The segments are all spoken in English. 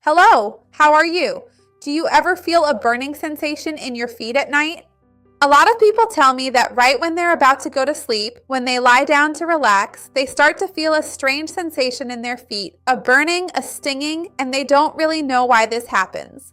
Hello, how are you? Do you ever feel a burning sensation in your feet at night? A lot of people tell me that right when they're about to go to sleep, when they lie down to relax, they start to feel a strange sensation in their feet, a burning, a stinging, and they don't really know why this happens.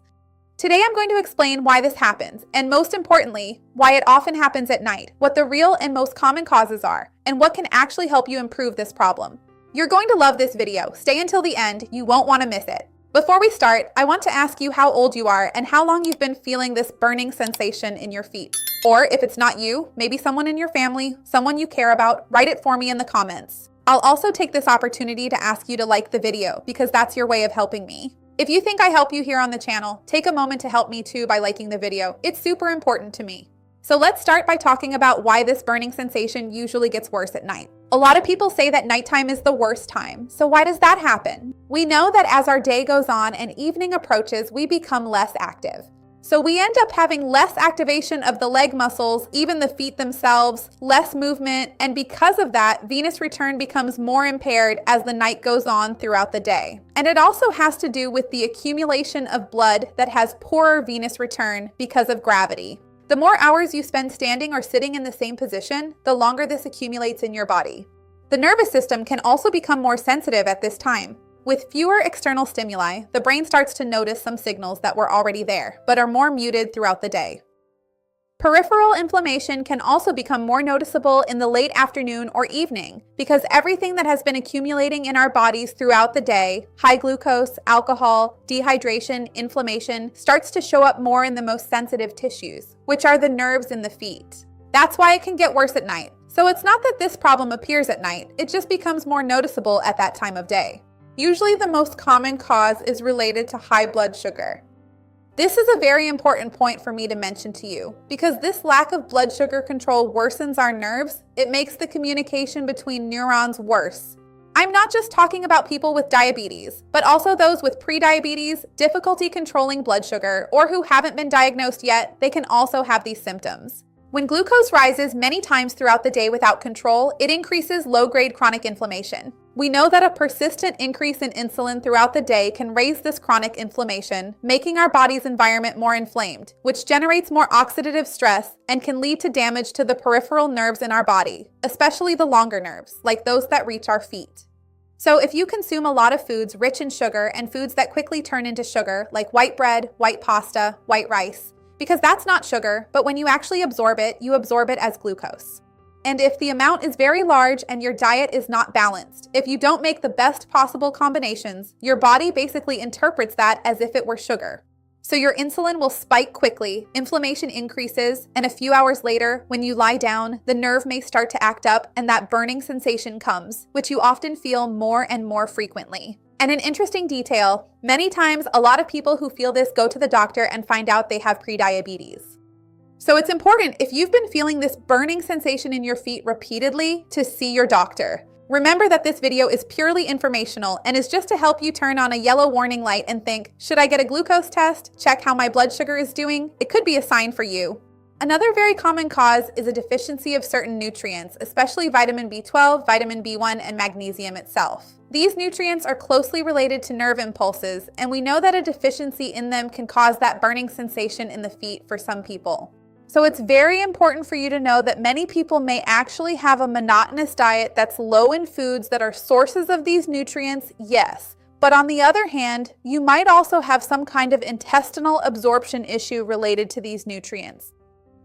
Today I'm going to explain why this happens, and most importantly, why it often happens at night, what the real and most common causes are, and what can actually help you improve this problem. You're going to love this video. Stay until the end, you won't want to miss it. Before we start, I want to ask you how old you are and how long you've been feeling this burning sensation in your feet. Or if it's not you, maybe someone in your family, someone you care about, write it for me in the comments. I'll also take this opportunity to ask you to like the video because that's your way of helping me. If you think I help you here on the channel, take a moment to help me too by liking the video. It's super important to me. So let's start by talking about why this burning sensation usually gets worse at night. A lot of people say that nighttime is the worst time. So why does that happen? We know that as our day goes on and evening approaches, we become less active. So we end up having less activation of the leg muscles, even the feet themselves, less movement, and because of that, venous return becomes more impaired as the night goes on throughout the day. And it also has to do with the accumulation of blood that has poorer venous return because of gravity. The more hours you spend standing or sitting in the same position, the longer this accumulates in your body. The nervous system can also become more sensitive at this time. With fewer external stimuli, the brain starts to notice some signals that were already there, but are more muted throughout the day. Peripheral inflammation can also become more noticeable in the late afternoon or evening because everything that has been accumulating in our bodies throughout the day, high glucose, alcohol, dehydration, inflammation, starts to show up more in the most sensitive tissues, which are the nerves in the feet. That's why it can get worse at night. So it's not that this problem appears at night, it just becomes more noticeable at that time of day. Usually the most common cause is related to high blood sugar. This is a very important point for me to mention to you because this lack of blood sugar control worsens our nerves. It makes the communication between neurons worse. I'm not just talking about people with diabetes, but also those with prediabetes, difficulty controlling blood sugar, or who haven't been diagnosed yet. They can also have these symptoms. When glucose rises many times throughout the day without control, it increases low-grade chronic inflammation. We know that a persistent increase in insulin throughout the day can raise this chronic inflammation, making our body's environment more inflamed, which generates more oxidative stress and can lead to damage to the peripheral nerves in our body, especially the longer nerves, like those that reach our feet. So if you consume a lot of foods rich in sugar and foods that quickly turn into sugar, like white bread, white pasta, white rice, because that's not sugar, but when you actually absorb it, you absorb it as glucose. And if the amount is very large and your diet is not balanced, if you don't make the best possible combinations, your body basically interprets that as if it were sugar. So your insulin will spike quickly, inflammation increases, and a few hours later, when you lie down, the nerve may start to act up and that burning sensation comes, which you often feel more and more frequently. And an interesting detail, many times a lot of people who feel this go to the doctor and find out they have prediabetes. So it's important if you've been feeling this burning sensation in your feet repeatedly to see your doctor. Remember that this video is purely informational and is just to help you turn on a yellow warning light and think, should I get a glucose test? Check how my blood sugar is doing? It could be a sign for you. Another very common cause is a deficiency of certain nutrients, especially vitamin B12, vitamin B1, and magnesium itself. These nutrients are closely related to nerve impulses, and we know that a deficiency in them can cause that burning sensation in the feet for some people. So it's very important for you to know that many people may actually have a monotonous diet that's low in foods that are sources of these nutrients, yes. But on the other hand, you might also have some kind of intestinal absorption issue related to these nutrients.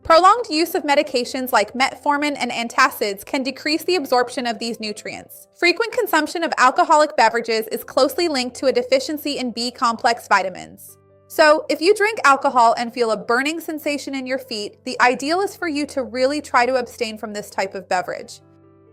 Prolonged use of medications like metformin and antacids can decrease the absorption of these nutrients. Frequent consumption of alcoholic beverages is closely linked to a deficiency in B-complex vitamins. So, if you drink alcohol and feel a burning sensation in your feet, the ideal is for you to really try to abstain from this type of beverage.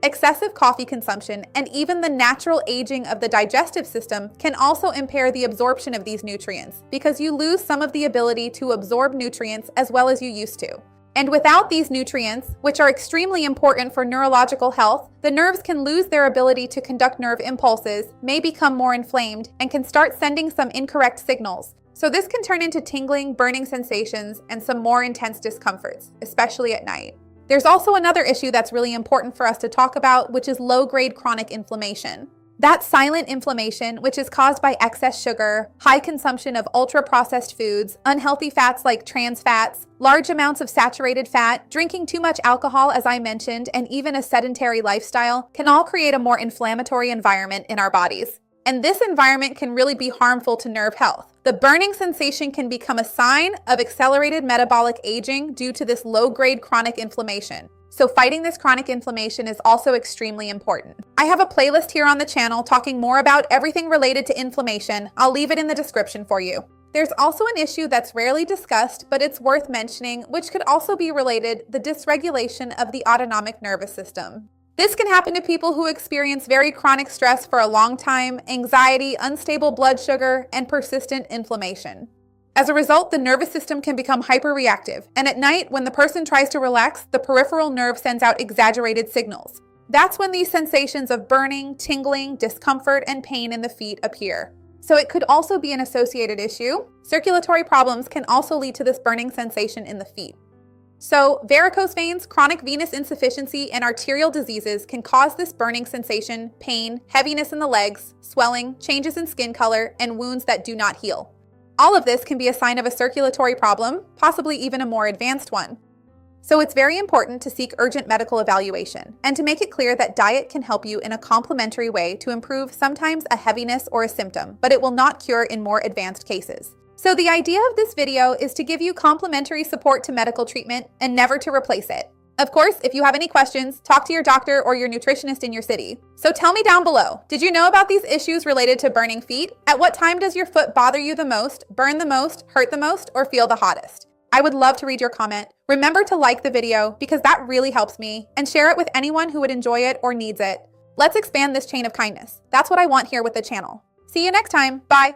Excessive coffee consumption and even the natural aging of the digestive system can also impair the absorption of these nutrients because you lose some of the ability to absorb nutrients as well as you used to. And without these nutrients, which are extremely important for neurological health, the nerves can lose their ability to conduct nerve impulses, may become more inflamed, and can start sending some incorrect signals. So this can turn into tingling, burning sensations, and some more intense discomforts, especially at night. There's also another issue that's really important for us to talk about, which is low-grade chronic inflammation. That's silent inflammation, which is caused by excess sugar, high consumption of ultra-processed foods, unhealthy fats like trans fats, large amounts of saturated fat, drinking too much alcohol, as I mentioned, and even a sedentary lifestyle can all create a more inflammatory environment in our bodies. And this environment can really be harmful to nerve health. The burning sensation can become a sign of accelerated metabolic aging due to this low-grade chronic inflammation. So fighting this chronic inflammation is also extremely important. I have a playlist here on the channel talking more about everything related to inflammation. I'll leave it in the description for you. There's also an issue that's rarely discussed, but it's worth mentioning, which could also be related: the dysregulation of the autonomic nervous system. This can happen to people who experience very chronic stress for a long time, anxiety, unstable blood sugar, and persistent inflammation. As a result, the nervous system can become hyperreactive, and at night, when the person tries to relax, the peripheral nerve sends out exaggerated signals. That's when these sensations of burning, tingling, discomfort, and pain in the feet appear. So it could also be an associated issue. Circulatory problems can also lead to this burning sensation in the feet. So varicose veins, chronic venous insufficiency, and arterial diseases can cause this burning sensation, pain, heaviness in the legs, swelling, changes in skin color, and wounds that do not heal. All of this can be a sign of a circulatory problem, possibly even a more advanced one. So it's very important to seek urgent medical evaluation and to make it clear that diet can help you in a complementary way to improve sometimes a heaviness or a symptom, but it will not cure in more advanced cases. So the idea of this video is to give you complementary support to medical treatment and never to replace it. Of course, if you have any questions, talk to your doctor or your nutritionist in your city. So tell me down below, did you know about these issues related to burning feet? At what time does your foot bother you the most, burn the most, hurt the most, or feel the hottest? I would love to read your comment. Remember to like the video because that really helps me, and share it with anyone who would enjoy it or needs it. Let's expand this chain of kindness. That's what I want here with the channel. See you next time. Bye.